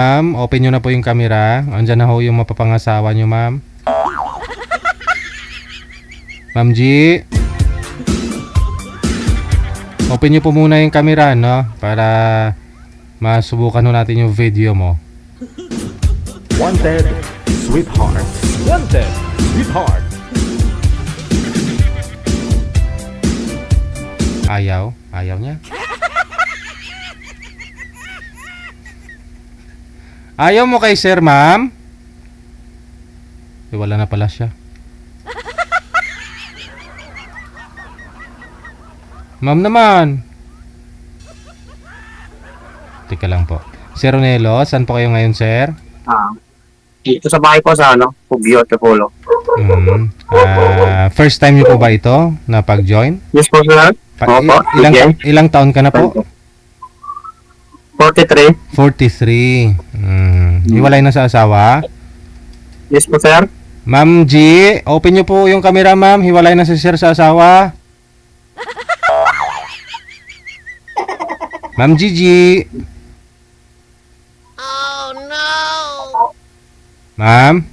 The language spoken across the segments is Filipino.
Ma'am, open nyo na po yung camera. Andyan na ho yung mapapangasawa nyo, ma'am. Ma'am G. Open nyo po muna yung camera, no? Para masubukan ho natin yung video mo. Wanted, sweetheart. Wanted, sweetheart. Ayaw. Ayaw niya. Ayaw mo kay sir, ma'am? Wala na pala siya. Ma'am naman. Teka lang po. Sir Ronelo, saan po kayo ngayon, sir? Dito sa bahay ko sa Pugyo, Tepolo. First time niyo po ba ito na pag-join? Yes po, sir. Opo, Ilang taon ka na po? 43. 43. Hiwalay na sa asawa? Yes po, sir. Ma'am G, open niyo po yung camera, ma'am. Hiwalay na si sir sa asawa. Ma'am Gigi. Oh no! Ma'am?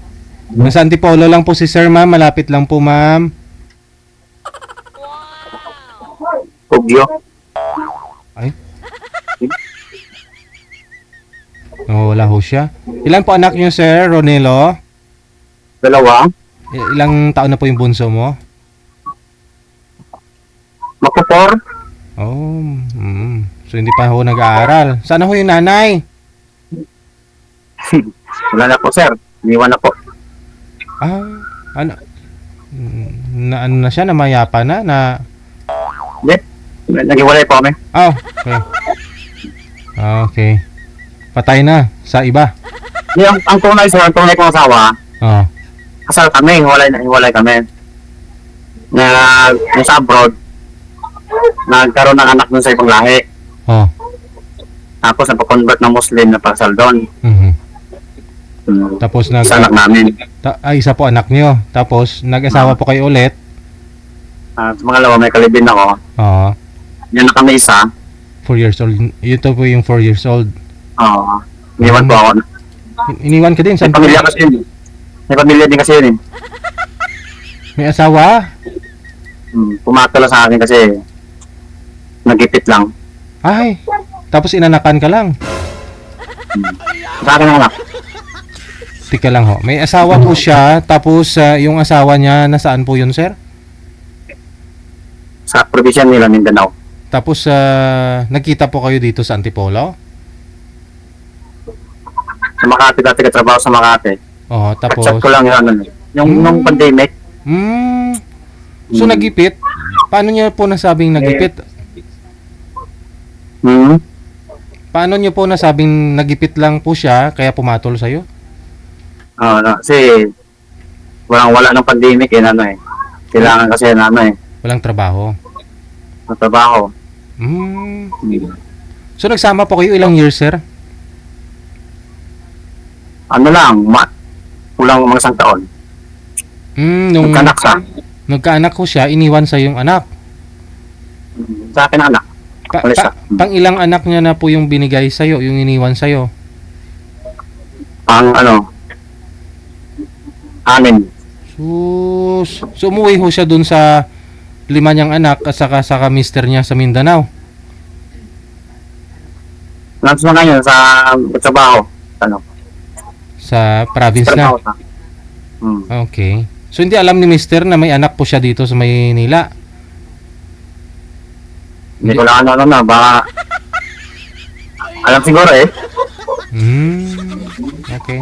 Nasa Antipolo lang po si sir, ma'am. Malapit lang po, ma'am. Pugyo. Ay. Wala ho siya. Ilan po anak niyo, sir Ronelo? Dalawa. Ilang taon na po yung bunso mo? Makupor. Oh, so hindi pa ho nag-aaral. Sana ho yung nanay? Wala na po, sir. Iniwan na po. Ah, ano? Ano na siya? Namayapa na? Yes. Naghiwalay po kami. Oh, okay. Okay. Patay na sa iba. Ang tunay, sir, ang tunay kong asawa, Oh. kasal kami, hiwalay kami. Sa abroad, nagkaroon ng anak dun sa ibang lahi. Oh. Tapos napakonvert ng Muslim na pasal doon. Mhm. Tapos Sa anak namin. isa po anak niyo. Tapos nag-asawa po kayo ulit. Sa mga lawa, may kalibin ako. Oo. Yan na kami isa. 4 years old. Ito po yung 4 years old. Oo. Iniwan po ako. Iniwan ka din? May Saan po? pamilya kasi yun. May pamilya din kasi yun. May asawa? Pumatala sa akin kasi nagipit lang. Ay. Tapos inanakan ka lang. Sa akin ang anak. Tika lang ho. May asawa po siya. Tapos yung asawa niya, nasaan po yun, sir? Sa probinsya nila, Mindanao. Tapos nagkita po kayo dito sa Antipolo? Sa Makati, dati ka trabaho sa Makati. Oo. Tapos... Chat ko lang yun. Nung pandemic. So nagipit? Paano niyo po nasabing nagipit? Paano niyo po nasabing nagipit lang po siya kaya pumatol sa'yo? Kasi wala ng pandemic kailangan kasi Walang trabaho? ng trabaho. So nagsama po kayo ilang years, sir? Kulang mga isang taon. Nung Nagkaanak ko siya, iniwan sa yung anak. sa akin ang anak. Pang ilang anak niya na po yung binigay sa'yo, yung iniwan sa'yo? Ang 6. So umuwi ho siya dun sa 5 niyang anak at saka mister niya sa Mindanao. Nandun na ngayon sa trabaho. Sa province na? Trabaho. Okay. So hindi alam ni mister na may anak po siya dito sa Maynila? Hindi ko lang baka alam siguro Okay.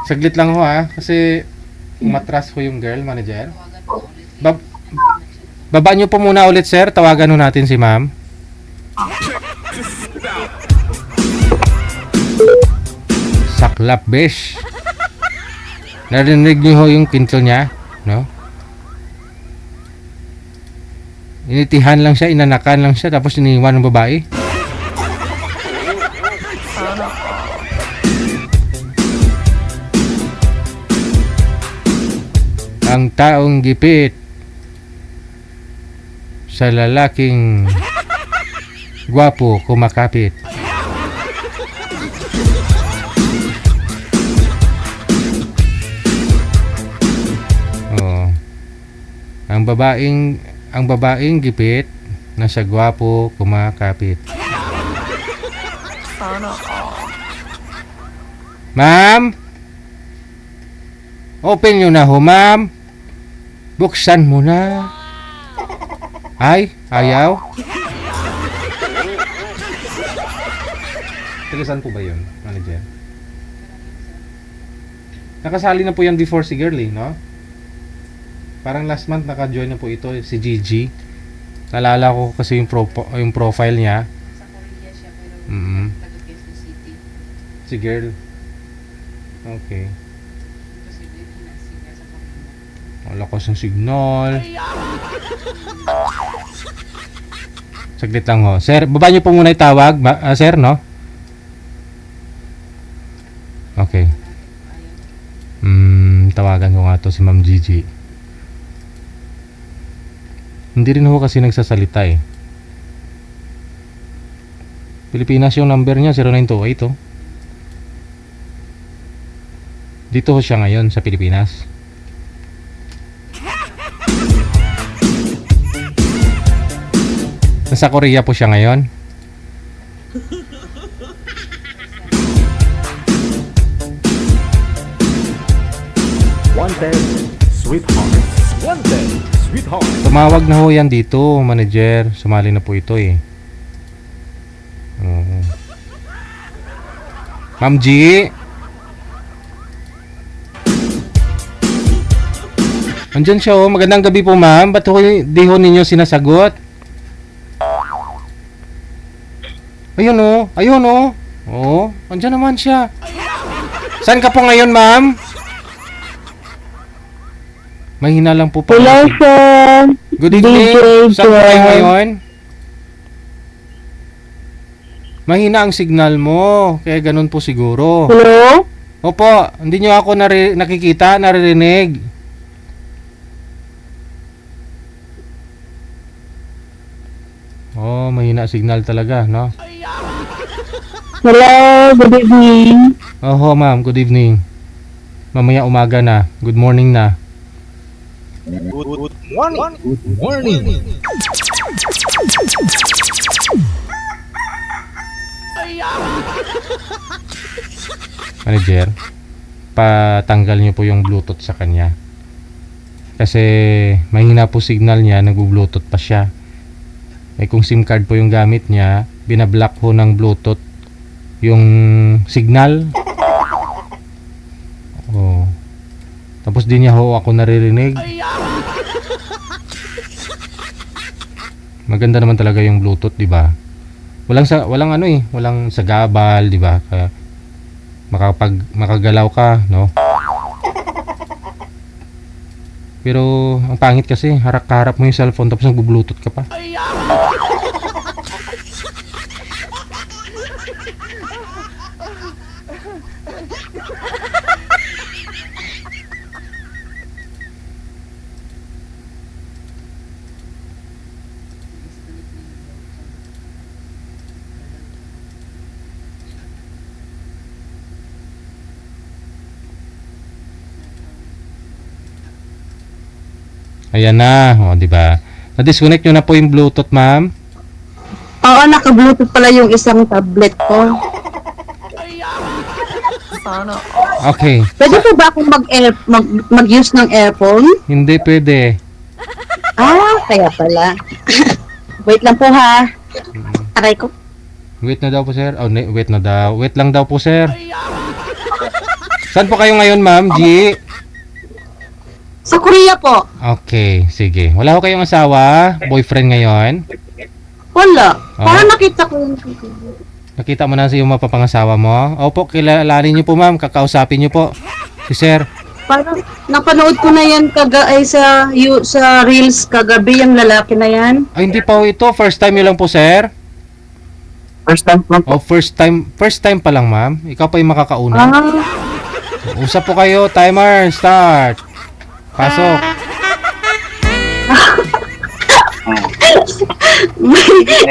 Saglit lang ho kasi umatras ho yung girl manager. Baba nyo po muna ulit, sir. Tawagan ho natin si ma'am. Saklap, besh. Narinig niyo ho yung kinto niya, no? Initihan lang siya, inanakan lang siya, tapos iniwan ng babae. Ang taong gipit sa lalaking gwapo kumakapit. Oh. Ang babaeng gipit na siya gwapo kumakapit. Ma'am? Open nyo na ho, ma'am. Buksan mo na. Ay, ayaw? Tagasan po ba yun, manager? Nakasali na po yan before si Girlie, no? Parang last month naka-join na po ito, si Gigi. Nalala ko kasi yung profile niya. Sa Korea siya pero Mm. taga Quezon City. Si girl. Okay. Kasi pinasiga sa Korea. Wala ko ng signal. Saglit lang ho. Sir, baba niyo po muna itawag. Sir, no? Okay. Tawagan ko nga to si Ma'am Gigi. Hindi rin ho kasi nagsasalita eh. Pilipinas yung number niya, 0928 oh. Dito ho siya ngayon sa Pilipinas. Nasa Korea po siya ngayon. Wanted, sweetheart. Wanted, sweetheart. Tumawag na ho yan dito, manager. Sumali na po ito eh. Oo. Ma'am G. Andyan siya oh. Magandang gabi po ma'am. Ba't ho, di ho ninyo sinasagot? Ayun oh. Ayun oh. Oo. Andyan naman siya. Saan ka po ngayon ma'am? Mahina lang po pa. Hello, sir. Good evening. DJ Saan po kayo Joel. ngayon? Mahina ang signal mo. Kaya ganun po siguro. Hello? Opo, hindi nyo ako nakikita, naririnig. Oh, mahina signal talaga, no? Hello, good evening. Oho, ma'am, good evening. Mamaya umaga na. Good morning na. Good morning. Good morning. Manager, patanggal nyo po yung Bluetooth sa kanya. Kasi mahina po signal niya, nag-Bluetooth pa siya. Eh kung SIM card po yung gamit niya, binablock ho ng Bluetooth yung signal. Oh. Tapos di niya ho ako naririnig. Maganda naman talaga yung Bluetooth, di ba? Walang ano eh, walang sagabal, di ba? Kaya makagalaw ka, no? Pero ang pangit kasi, harap mo yung cellphone tapos nagbo-Bluetooth ka pa. Ayan na, o di ba? Na-disconnect nyo na po yung Bluetooth, ma'am. Oo, naka-Bluetooth pala yung isang tablet ko. Okay, Pwede po ba akong mag-use ng earphone? hindi pwede. Ah, kaya pala. Wait lang po ha. Aray ko. Wait na daw po, sir. Oh, wait na daw. Wait lang daw po, sir. Saan po kayo ngayon, ma'am? G? Sa Korea po. Okay, sige. Wala ko kayong asawa? Boyfriend ngayon? Wala. Ah. Parang nakita ko yung... Nakita mo na sa iyong mapapangasawa mo? Opo, kilalanin niyo po, ma'am. Kakausapin niyo po. Si sir. Parang napanood ko na yan sa Reels kagabi yung lalaki na yan. Ay, hindi pa ho ito. First time niyo lang po, sir? First time lang po. Oh, first time. First time pa lang, ma'am. Ikaw pa yung makakauna. Ah, Usap po kayo. Timer, start. Pasok.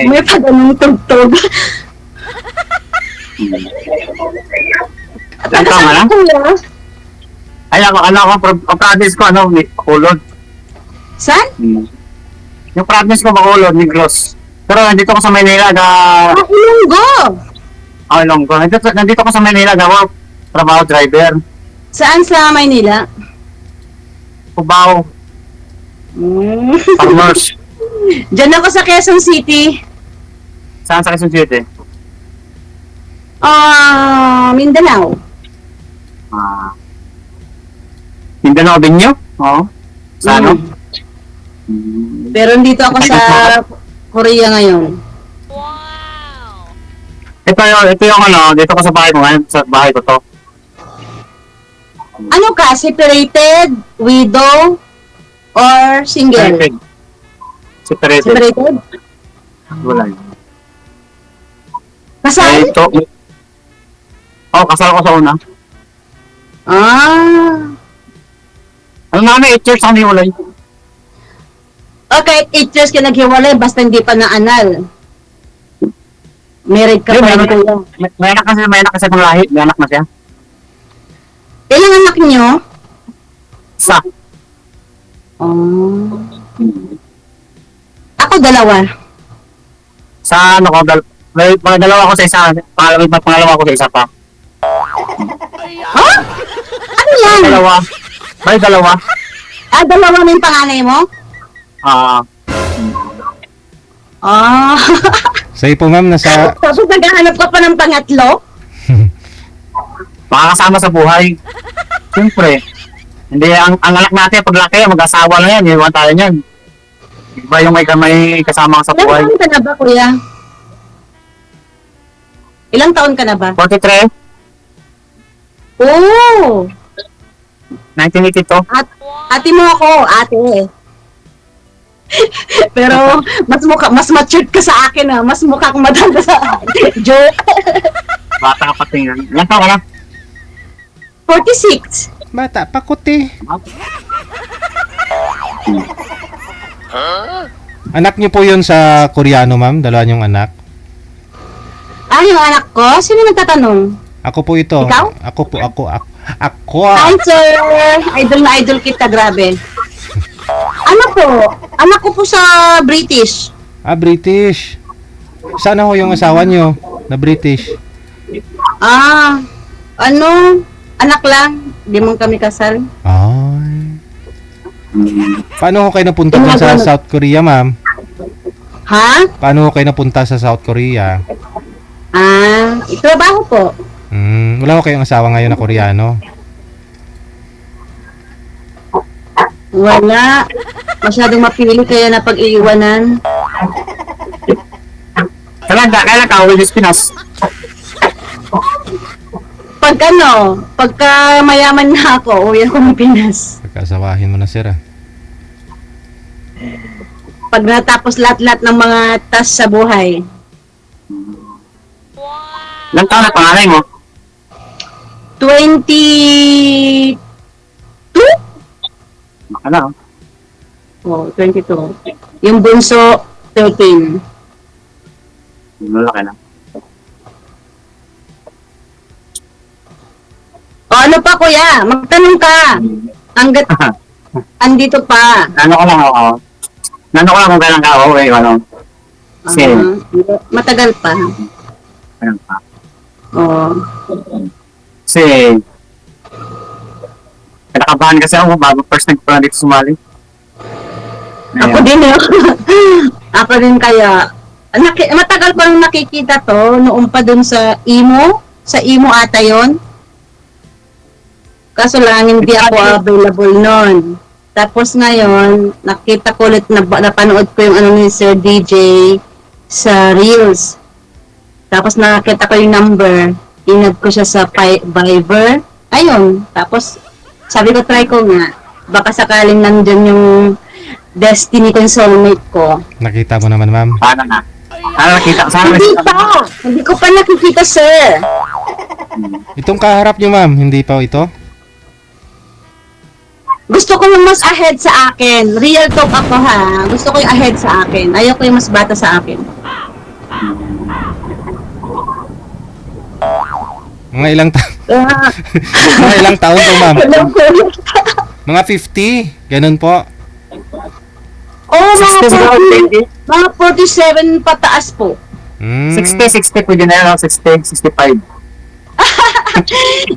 may pa ganung tugtog. Ilan taon ka na? Kuya? Ay, ako, province ko, Bacolod. Saan? Yung province ko, Bacolod, Negros. Pero nandito ko sa Manila, Ilonggo. Ilonggo. Nandito ko sa Manila, trabaho driver. Saan sa Maynila? Cubao, farmers. Diyan ako sa Quezon City. Saan sa Quezon City? Mindanao. Mindanao din nyo? Oo. Sa ano? Pero dito ako sa Korea ngayon. Ito yung dito ko sa bahay mo ngayon, sa bahay ko to. Ano ka? Separated? Widow? Or single? Separated. Separated? Wala yun. Kasal? Ito. Kasal ko sa una. Ano namin, 8 years ako niwalay. Okay, 8 years ka naghiwalay basta hindi pa na-anal. Married ka pa rin kuya. May anak kasi ng lahi. May anak na siya. Ilang anak niyo? Sa. Ako dalawa. Sa may mga dalawa ko sa isa. Pangalawa ko sa isa pa. Ha? Ano yan? Dalawa. May dalawa. Dalawa na yung panganay mo? Sa'yo po ma'am, nasa... Tapos naghahanap ka pa ng pangatlo? Makakasama sa buhay. Siyempre. Hindi, ang anak natin, pag laki, mag-asawa na yan. Iwan tayo niyan. Iba yung may kasama ka sa Ilang buhay. taon ka na ba, kuya? Ilang taon ka na ba? 43, Oo! 1982. Ate mo ako, ate. Pero mas matured ka sa akin mas mukha kang matanda sa akin. Joke. Bata ka tingnan. Ilan taon ka na? 46. Bata, pakuti. Anak niyo po yun sa Koreano ma'am? Dalawa niyong anak? Yung anak ko? Sino nagtatanong? Ako po ito. Ikaw? Ako. Hi, sir! Idol na idol kita, grabe. Ano po? Anak ko po sa British. British. Sana ho yung asawa niyo na British? Anak lang. Hindi mo kami kasal. Ay. Paano ho kayo napunta dun sa South Korea, ma'am? Ha? Paano ho kayo napunta sa South Korea? Trabaho po. Wala ho kayong asawa ngayon na Koreano? Wala. Masyadong mapili kaya na pag-iiwanan. Kailan ka uwi sa Pinas? Pagka mayaman na ako, uwi ako ng Pinas. Pagkasawahin mo na, sir. Pag natapos lahat-lahat ng mga task sa buhay. Ilan taon na panganay mo? 22? Baka na, 22. Yung bunso, 13. Malaki na. Ano pa kuya? Magtanong ka. Hanggat andito pa. Nano ko lang kung kailan ka uwi, Kasi, Matagal pa. kailan pa. Kasi, kinakabahan kasi ako bago first nagpala dito sumali. Ako din Ako din kaya. Matagal pa nung nakikita to, noon pa dun sa Imo. Sa Imo ata yon. Kaso lang, hindi ako available nun. Tapos ngayon, nakita ko ulit, napanood ko yung ni Sir DJ sa Reels. Tapos nakita ko yung number, inad ko siya sa Viber. Ayun, tapos sabi ko, try ko nga. Baka sakaling nandyan yung destiny ko, yung soulmate ko. Nakita mo naman, ma'am. Paano na? Nakita ko. Hindi pa! Hindi ko pa nakikita, sir. Itong kaharap niyo, ma'am, hindi pa ito? Gusto ko yung mas ahead sa akin. Real talk ako ha. Gusto ko yung ahead sa akin. Ayoko yung mas bata sa akin. Mga ilang Ah, mga ilang taon po, ma'am? alam ko. Mga 50, ganun po. Oh, 60 siguro, 20. mga 47 pataas po. 60 pwede na yan, 60, 65.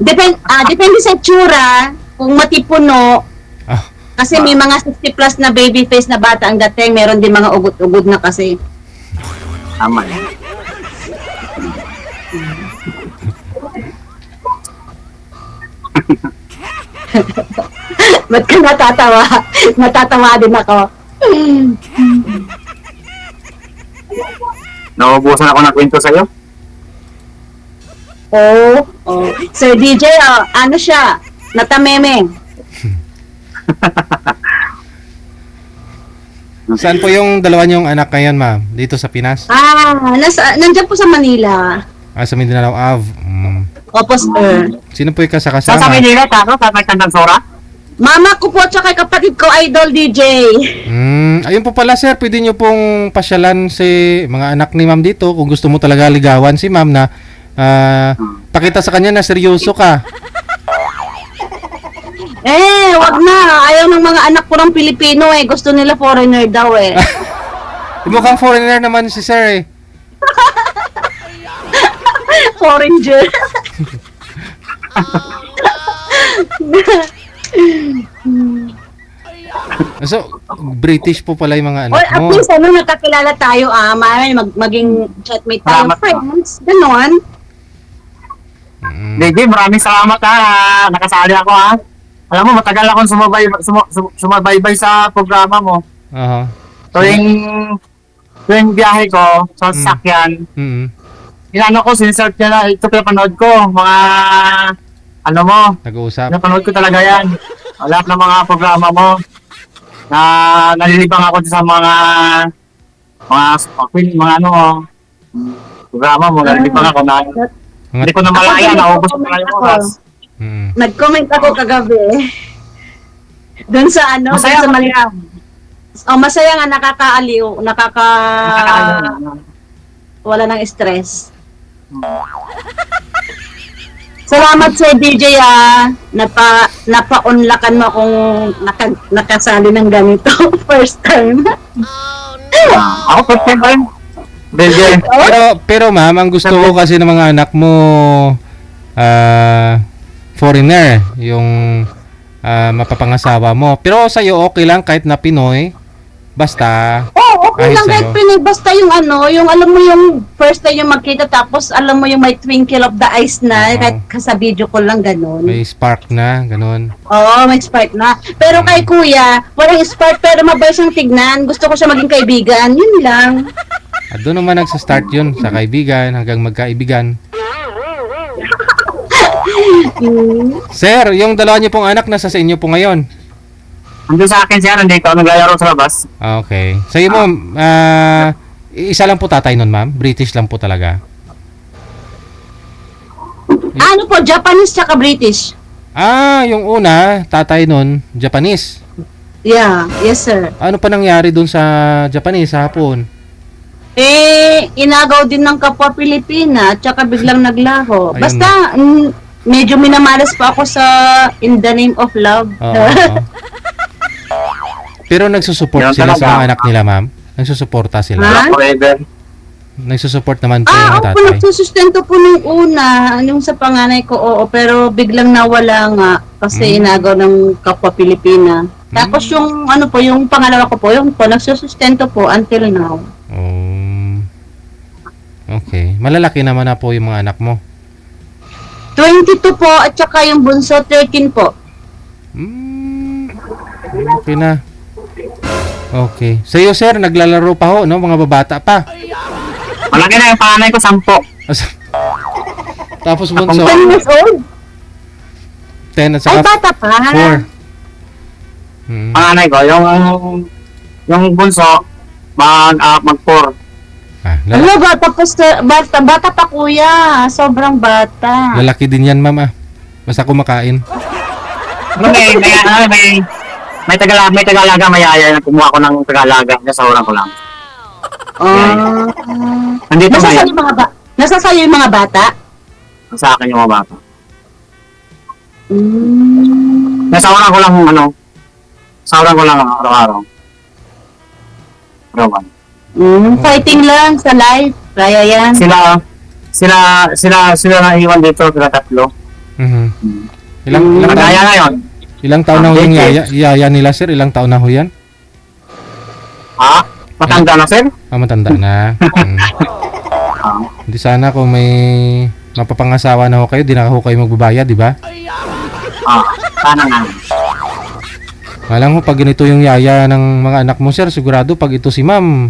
Depende sa tsura, kung matipuno, Ah, kasi may mga 60 plus na baby face na bata ang dating, meron din mga ugod-ugod na kasi. Tama. Ba't ka natatawa? Natatawa din ako. Naubusan ako ng kwento sa'yo. Oh. Sir DJ, ano siya? Natameme. saan po yung dalawa niyong anak ngayon, ma'am? Dito sa Pinas? Nandiyan po sa Manila. Sa Mindanao Ave. Opo, sir. Sino po yung Saan sa kasakasama? Manila, tako? Sa may Tandang Sora? Mama ko po, tsaka kapatid ko, idol DJ. Ayun po pala, sir. Pwede niyo pong pasyalan si mga anak ni ma'am dito kung gusto mo talaga ligawan si ma'am na pakita sa kanya na seryoso ka. Wag na. Ayaw ng mga anak ko ng Pilipino eh. Gusto nila foreigner daw eh. Mukhang foreigner naman si sir eh. Foreigner. So, British po pala yung mga Or anak at mo. least nakakilala tayo, maging chatmate tayo, Salamat, friends. Ganon. DJ, maraming salamat ha. Nakasali ako ha. Alam mo, matagal akong sumabaybay sa programa mo. Aha. Tuwing biyahe ko sa sasakyan, inano ko, sinisert niya na, ito pinapanood ko, mga, ano mo, Nag-uusap. pinapanood ko talaga yan. Lahat ng mga programa mo, na nalilibang ako sa mga programa mo, nalilibang ako na, hindi ko na malaya, naubos ko na yung oras. Nag-comment ako kagabi. Doon sa Masaya, doon sa masaya. masaya nga, nakakaaliw, wala ng stress. Salamat sa DJ napa-unlakan mo akong nakasali ng ganito first time. Ako, first time pa rin. DJ, Pero ma'am, ang gusto ko kasi ng mga anak mo foreigner, yung mapapangasawa mo. Pero sa'yo okay lang kahit na Pinoy. Basta Okay Ayos lang kahit sa'yo. Pinoy, basta yung yung alam mo yung first time yung magkita tapos alam mo yung may twinkle of the eyes na Oo. kahit sa video ko lang ganun. may spark na, ganun. Oo, may spark na. Pero kay kuya, walang spark pero mabay siyang tignan. Gusto ko siya maging kaibigan. Yun lang. At doon naman nagsa-start yun, sa kaibigan hanggang magkaibigan. Sir, yung dalawa niyo pong anak nasa sa inyo po ngayon. andun sa akin siya, nandito, naglalaro sa labas. Okay. Sa'yo mo, isa lang po tatay nun, ma'am? British lang po talaga? Ano po, Japanese tsaka British? Yung una, tatay nun, Japanese. Yeah, yes sir. Ano pa nangyari dun sa Japanese sa hapon? Inagaw din ng kapwa Pilipina tsaka biglang naglaho. Ayun. Basta, medyo minamalas pa ako sa In the Name of Love. Oo. Pero nagsusupport Yan sila sa talaga. mga anak nila, ma'am? Nagsusuporta sila? Ha? Forever. Nagsusupport naman po yung mga Opo, tatay? nagsusustento po nung una, yung sa panganay ko, oo, pero biglang nawala nga kasi inagaw ng kapwa Pilipina. Tapos yung yung pangalawa ko po, yung po, nagsusustento po until now. Okay. Malalaki naman na po yung mga anak mo. 22 po, at saka yung bunso, 13 po. Okay na. Okay. Sa'yo, sir, naglalaro pa ho, no? Mga babata pa. Malaki na yung panganay ko, 10. Tapos bunso, 10 years old? 10 at Ay, saka bata pa. 4. Panganay ko, yung bunso, mag-4. Ano, bata pa, bata pa kuya. Sobrang bata. Lalaki din yan, ma'am, Basta kumakain. May tagalaga, mayaya na kumuha ko ng tagalaga, nasawaran ko lang. Nandito Nasa ngayon. sa'yo yung mga bata? sa akin yung mga bata. Mm. Nasawaran ko lang araw-araw. Arawan. Fighting lang sa life. Kaya yan. Sila na iwan dito, sila tatlo. Mhm. Ilang Magaya ngayon. ilang taon na ho yung yaya nila, sir? Ilang taon na ho yan? Ha? Matanda na, sir? Ah, matanda na. Hindi sana kung may mapapangasawa na ho kayo, di na ho kayo magbabayad, di ba? Sana nga. Alam mo, pag ganito yung yaya ng mga anak mo, sir, sigurado pag ito si ma'am,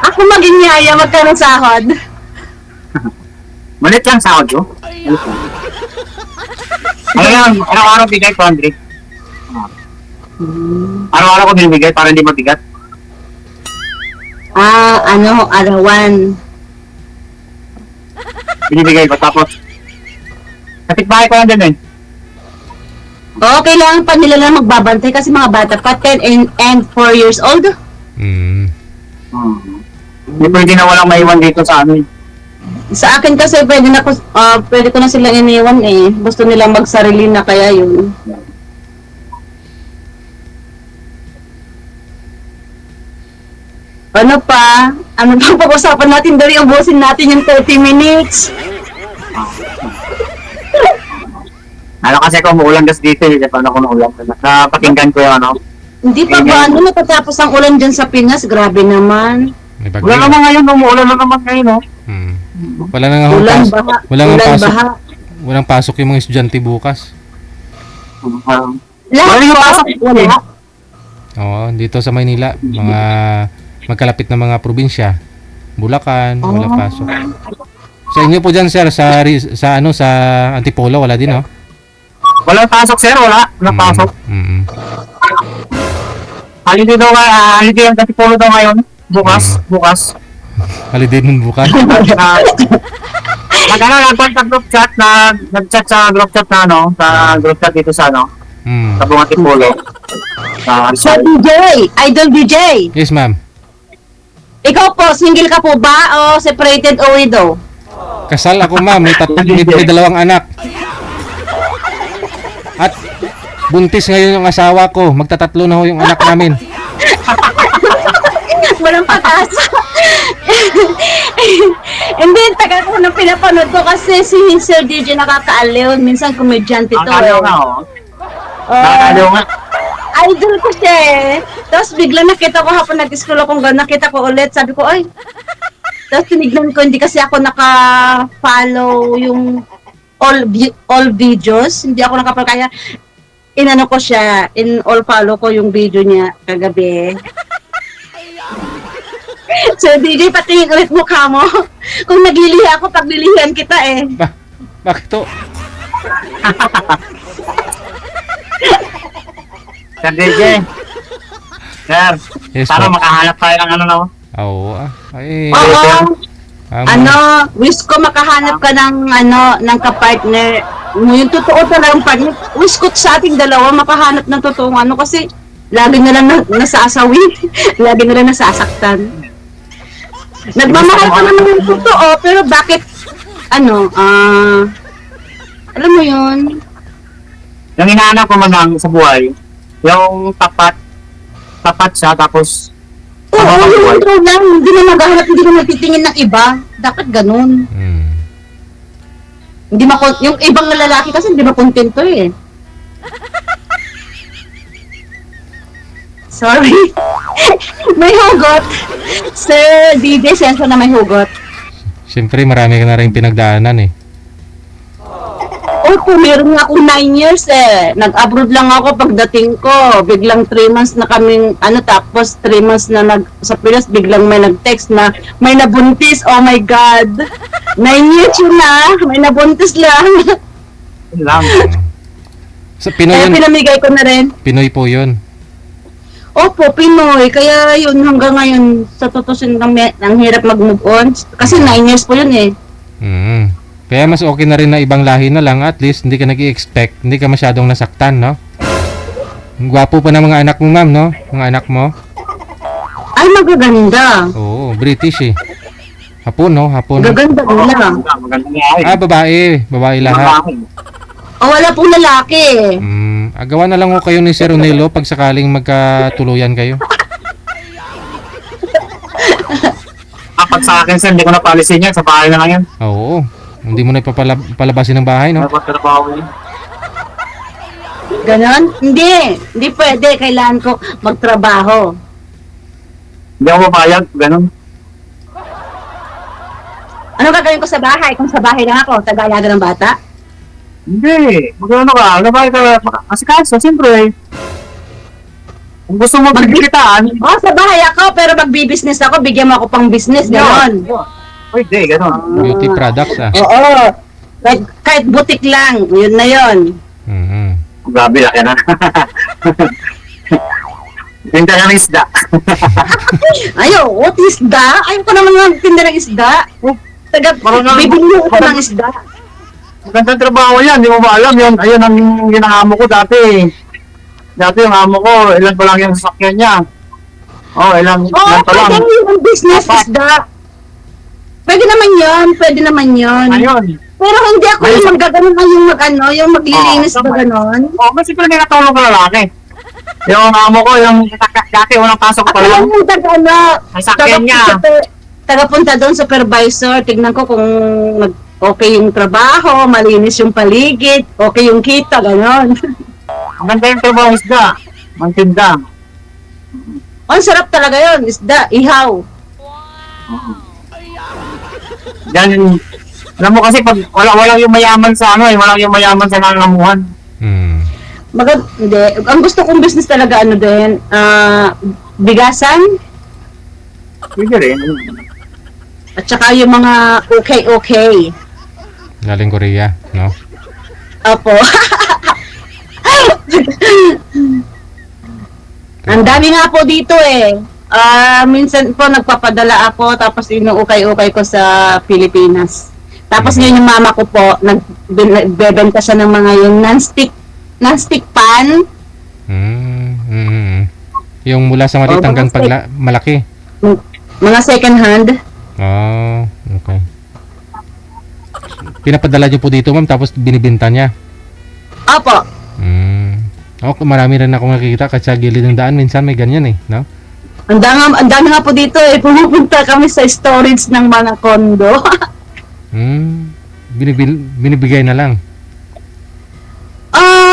Ako maging yaya, magkaroon sahod. Malit lang sa audio. Araw-araw bigay ko, Andre. Araw-araw ko binibigay para hindi mabigat. Arawan. Binibigay ko tapos kapitbahay ko lang din eh. Oo, kailangan pa nila lang magbabantay kasi mga bata pa 10 and 4 years old. Hindi pwede na walang maiwan dito sa amin. Sa akin kasi pwede ko na silang iniwan eh. Gusto nilang magsarili na kaya yun. Ano pa? Ano pa pag-usapan natin? Dali ubusin natin yung 30 minutes. Ano kasi kung umuulan gas dito eh. Paano kung umuulan? Napakinggan ko yung ano. Hindi pa ba natatapos ang ulan dyan sa Pinas? Grabe naman. May bagyo. Wala naman ngayon, umuulan na naman ngayon no. Wala na nga ho Ulan, pasok. baha. Wala nga Ulan, pasok. baha. Walang pasok yung mga estudyante bukas. Lahat Wala yung ba? pasok. Wala. Oo, dito sa Maynila, mga magkalapit na mga probinsya. Bulacan, wala pasok. Sa inyo po diyan, sir, sa Antipolo wala din, oh. Walang pasok sir, wala. Walang pasok. Holiday daw holiday ang Antipolo daw ngayon. Bukas. Holiday nun bukas. Nag-contact group chat nag-chat sa group chat na ano, sa group chat dito sa ano, sa buong Antipolo. So DJ, Idol DJ, Yes, ma'am. ikaw po, single ka po ba o separated o widow? Kasal ako, ma'am. May dalawang anak. At buntis ngayon yung asawa ko. Magtatatlo na ho yung anak namin. Walang patas. Hindi, tagal ko nang pinapanood ko kasi si Sir DJ nakakaaliw. Minsan komedyante to. Nakakaliw nga oh. Oh, Nakakaliw nga. idol ko siya eh. Tapos bigla nakita ko hapon nag-scroll ako gano'n. Nakita ko ulit. Sabi ko, ay. Tapos tinignan ko, hindi kasi ako naka-follow yung all videos. Hindi ako naka-follow. Kaya inano ko siya. In-all follow ko yung video niya kagabi. So DJ, patingin ulit mukha mo. Kung naglilihi ako, paglilihan kita eh. Bakit to? Sir DJ. Sir, Yes, para po. makahanap tayo ng ano na. Oo. Ay, Oo. amo. Wish ko makahanap ka ng kapartner. Yung totoo talagang partner. Wish ko sa ating dalawa makahanap ng totoong ano kasi lagi na lang nasasawi. Lagi na lang nasasaktan. Nagmamahal ka naman ng totoo, pero bakit alam mo yun? Yung hinahanap ko man lang sa buhay, yung tapat siya tapos Oo, yung ikaw lang. Hindi na maghahanap, hindi na nagtitingin ng iba. Dapat ganun. Hindi yung ibang lalaki kasi hindi makontento eh. Sorry. May hugot. Sir DJ, senso na may hugot. Siyempre, marami ka na rin pinagdaanan eh. Opo, meron nga akong 9 years eh. Nag-abroad lang ako pagdating ko. Biglang 3 months na kaming, tapos 3 months na sa Pinas, biglang may nag-text na may nabuntis. Oh my God. 9 years yun na. May nabuntis lang. yun lang. Sa Pinoy Kaya yun. pinamigay ko na rin. Pinoy po yun. Opo, Pinoy. Kaya yun hanggang ngayon, sa tutusin ang hirap mag-move on. Kasi 9 years po yun eh. Kaya mas okay na rin na ibang lahi na lang. At least, hindi ka nag-i-expect. Hindi ka masyadong nasaktan, no? Gwapo pa ng mga anak mo, ma'am, no? Mga anak mo. Ay, magaganda. Oo, British eh. Hapon, no? Hapon. Gaganda nila. Maganda nga eh. Ah, babae. Babae lahat. O, wala pong lalaki. Agawa na lang ko kayo ni Sir Ronelo pag sakaling magkatuluyan kayo. Pag sa akin, sir, hindi ko na palisin yan. Sa bahay na lang yan. Oo. Hindi mo na ipapalabasin ng bahay, no? Dapat trabaho yun. Ganon? Hindi. Hindi pwede. Kailangan ko magtrabaho. Hindi ako mapayag. Ganun. Ano gagawin ko sa bahay? Kung sa bahay lang ako, tagalaga ng bata? Hindi. Magano ka. Nabay ka. Kasi kaso, siyempre. Kung gusto mo magkikitaan, Oh, sa bahay ako, pero magbi-business ako, bigyan mo ako pang business, ganon. pwede, ganun. Beauty products, ah. Oo. Kahit butik lang, yun na yun. Mhm. Grabe, laki na. Tinda ka ng isda. Ayo, what isda? Ayaw ko naman magtinda ng isda. Bibili ko ng isda. Magandang trabaho yan, di mo ba alam yun? Ayun ang ginahamo ko dati. Dati yung amo ko, ilan pa lang yung sasakyan niya. Oh, ilan Oo, pa lang. pwede yung business isda. Pwede naman yun. Ayun. Pero hindi ako yung magaganon na yung mag-ano, yung maglilinis ba ganon. Oh, kasi pala may katulong ka lalaki. Yung amo ko, yung dati walang pasok pa Ako lang lang. yung taga-ano, Sasakyan niya. tagapunta doon, supervisor, tignan ko kung okay yung trabaho, malinis yung paligid, okay yung kita, ganon. Ang ganda yung trabaho isda. Magtinda. Ang sarap talaga yun, isda, ihaw. Yan, alam mo kasi pag walang yung mayaman sa ano eh, walang yung mayaman sa nangangamuhan. Hindi. Ang gusto kong business talaga, ano din, bigasan, Pwede rin. at saka yung mga okay. Galing Korea, no? Opo. Ang dami nga po dito eh. Minsan po nagpapadala ako, tapos inuukay-ukay ko sa Pilipinas. Tapos ngayon yung mama ko po, nagbebenta siya ng mga yung non-stick pan. Yung mula sa maliit hanggang malaki. Mga second hand. Oh, okay. Pinapadala niyo po dito, ma'am, tapos binibenta niya. Opo. Okay, marami rin akong nakikita kasi sa gilid ng daan minsan may ganyan eh, no? Ang dami nga po dito eh. Pumupunta kami sa storage ng mga kondo. Binibigay na lang.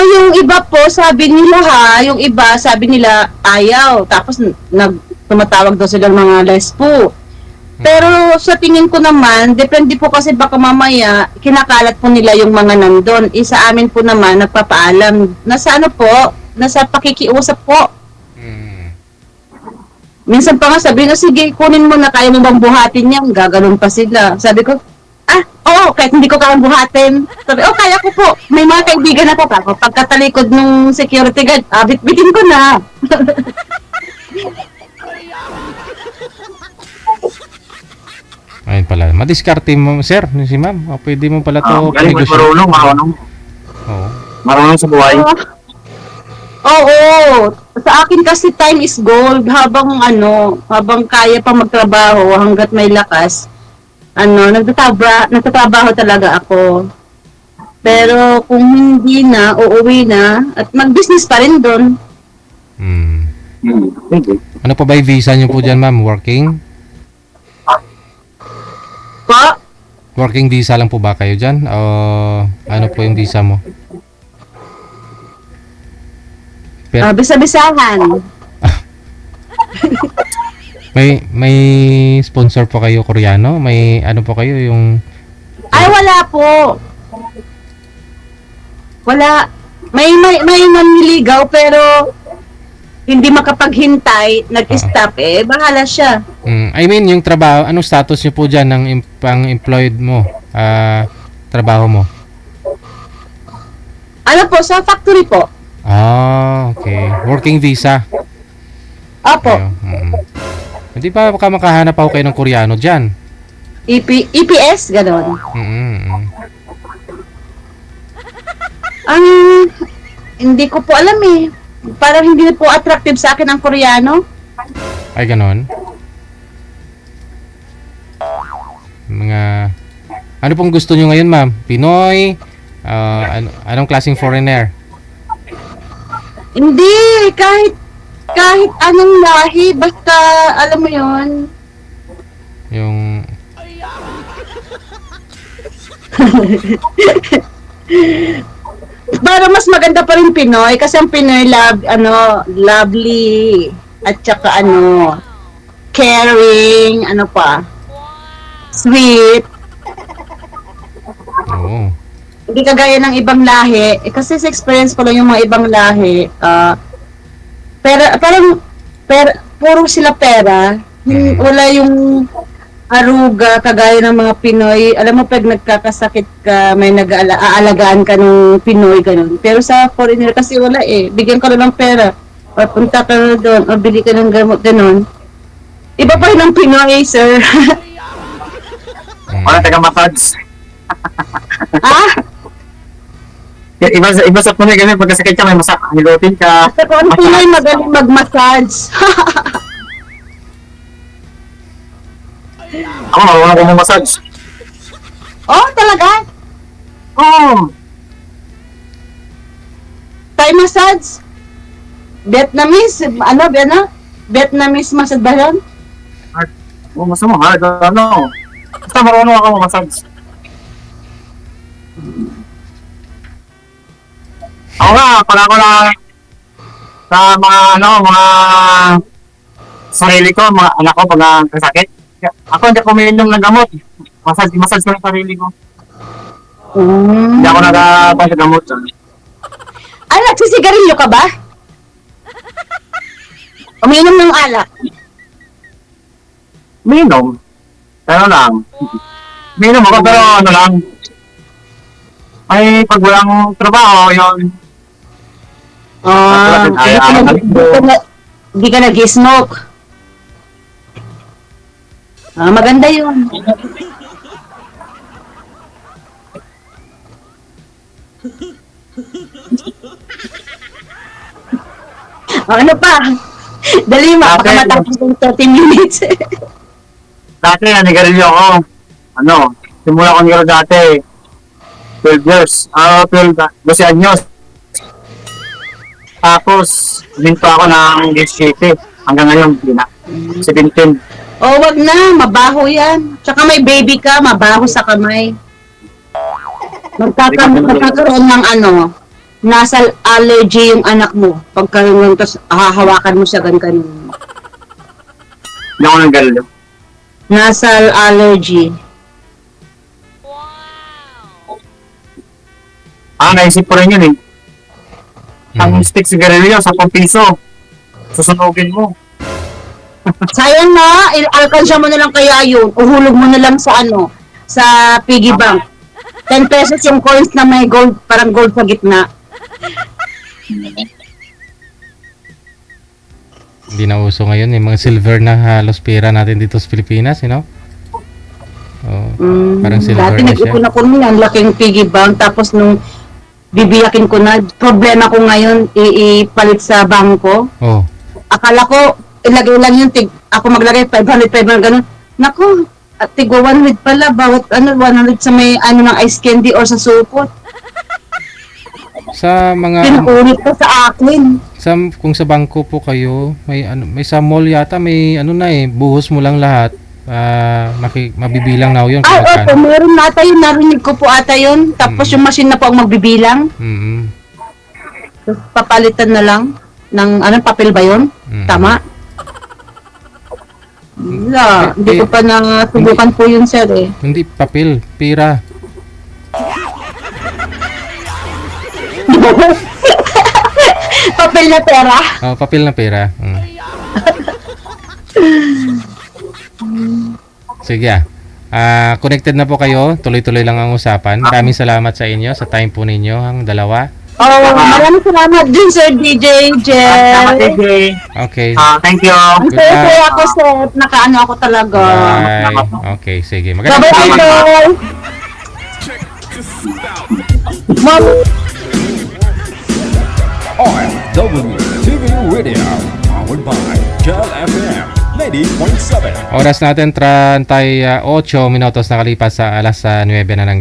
Yung iba po, sabi nila ayaw. Tapos tumatawag daw sila ng mga lespo. Pero sa tingin ko naman, depende po kasi baka mamaya kinakalat po nila yung mga nandun. Sa amin po naman, nagpapaalam. Nasa pakikiusap po. Minsan pa nga sabi na, sige, kunin mo na, kaya mo bang buhatin yan? Gaganon pa sila. Sabi ko, oo, kahit hindi ko kayang buhatin. Sabi, kaya ko po. May mga kaibigan ako. Pagkatalikod nung security guard, bit-bitin ko na. Ayun pala. Madiskarte mo, sir, si ma'am. O, pwede mo pala to Galing mo marunong. Oo. Marunong sa buhay. Oo. Sa akin kasi time is gold. Habang kaya pa magtrabaho hanggat may lakas. Nagtatrabaho talaga ako. Pero kung hindi na, uuwi na at mag-business pa rin doon. Ano pa ba yung visa niyo po dyan, ma'am? Working? Po? Working visa lang po ba kayo dyan? O ano po yung visa mo? Bisa-bisahan. May sponsor po kayo Koreano? May ano po kayo yung... Ay, wala po. Wala. May nanliligaw pero hindi makapaghintay, nag-stop bahala siya. I mean, yung trabaho, anong status niyo po dyan ng pang-employed mo? Trabaho mo? Ano po, sa factory po. Okay. Working visa. Opo. Hindi pa makahanap ako kayo ng Koreano dyan. EPS, gano'n. Hindi ko po alam eh. parang hindi po attractive sa akin ang Koreano. Ay, ganon. Mga... Ano pong gusto nyo ngayon, ma'am? Pinoy? Anong klaseng foreigner? Hindi, kahit anong lahi, basta alam mo yon. Yung... Para mas maganda pa rin Pinoy kasi ang Pinoy lovely at saka caring, sweet. Oo. Hindi kagaya ng ibang lahi. Kasi sa experience ko lang yung mga ibang lahi, puro sila pera. Wala yung aruga kagaya ng mga Pinoy. Alam mo, pag nagkakasakit ka, may nag-aalagaan ka ng Pinoy, ganun. Pero sa foreigner kasi wala eh. Bigyan ka lang ng pera. O punta ka na doon, o bili ka ng gamot, ganun. Iba pa rin ang Pinoy, sir. Wala taga-massage. Ah? Iba sa Pinoy ganun, pagkasakit ka, may hilutin ka. Kasi kung ang Pinoy magaling mag-massage. Ako, marunong ko massage. Oh, talaga? Oo. Thai massage? Vietnamese? Vietnamese massage ba yun? Oo, mas mahal. Basta marunong ako massage. Ako nga, pag ako na sa mga sarili ko, mga anak ko pag nakasakit. Ako hindi ako umiinom ng gamot. Massage ko yung sarili ko. Hindi ako nagabay sa gamot. Ay, nagsisigarilyo ka ba? Umiinom ng alak. Umiinom. Pero lang. Umiinom ako pero lang. Ay, pag walang trabaho, yun. Hindi ka nag-smoke. Maganda yun. Ano pa? Dali ma, baka matapos yung 30 minutes. Dati, nanigarilyo ako. Simula ko nanigarilyo dati. 12 years. 12 anyos. Tapos, binto ako ng 17. Hanggang ngayon, hindi na. 17. Wag na, mabaho yan. Tsaka may baby ka, mabaho sa kamay. Magkakaroon ng nasal allergy yung anak mo. Pagkaroon, tapos hahawakan mo siya ganun. Hindi ako nanigarilyo. Nasal allergy. Naisip ko rin yun eh. Ang stick sigarilyo, 10 piso. Susunugin mo. Sayang na, alkansya mo na lang kaya yun. Uhulog mo na lang sa sa piggy bank. 10 pesos yung coins na may gold, parang gold sa gitna. Hindi na uso ngayon yung mga silver na halos pera natin dito sa Pilipinas, Oh, parang silver Dati na siya. nag-ipon ako niyan, laking piggy bank. Tapos nung bibiyakin ko na, problema ko ngayon, ipalit sa bangko. Oh, Akala ko, ilagay lang yung ako maglagay 500 ganun. Naku, tig 100 pala, bawat 100 sa may ng ice candy or sa supot. sa mga Pinukulit ko sa akin. kung sa bangko po kayo, may sa mall yata may buhos mo lang lahat. Mabibilang na yun kung Opo, magkano. meron na ata yun, narinig ko po ata yun. Tapos yung machine na po ang magbibilang. Tapos papalitan na lang ng, papel ba yun? Tama? Wala, hindi ko pa nasubukan po yun, sir eh. Hindi, papel, pera. Papel na pera. Oh, papel na pera. Sige. Connected na po kayo. Tuloy-tuloy lang ang usapan. Maraming salamat sa inyo, sa time po ninyo, ang dalawa. Maraming salamat din, Sir DJ Salamat, Jel. DJ. Okay. Thank you. Ang saya ako, sir. Nakaano ako talaga. Bye. Okay, sige. Magandang Bye-bye, gabi. idol. Mom. RW Radio, powered by Kel FM 90.7. Oras natin 38 minutos nakalipas sa alas 9 na ng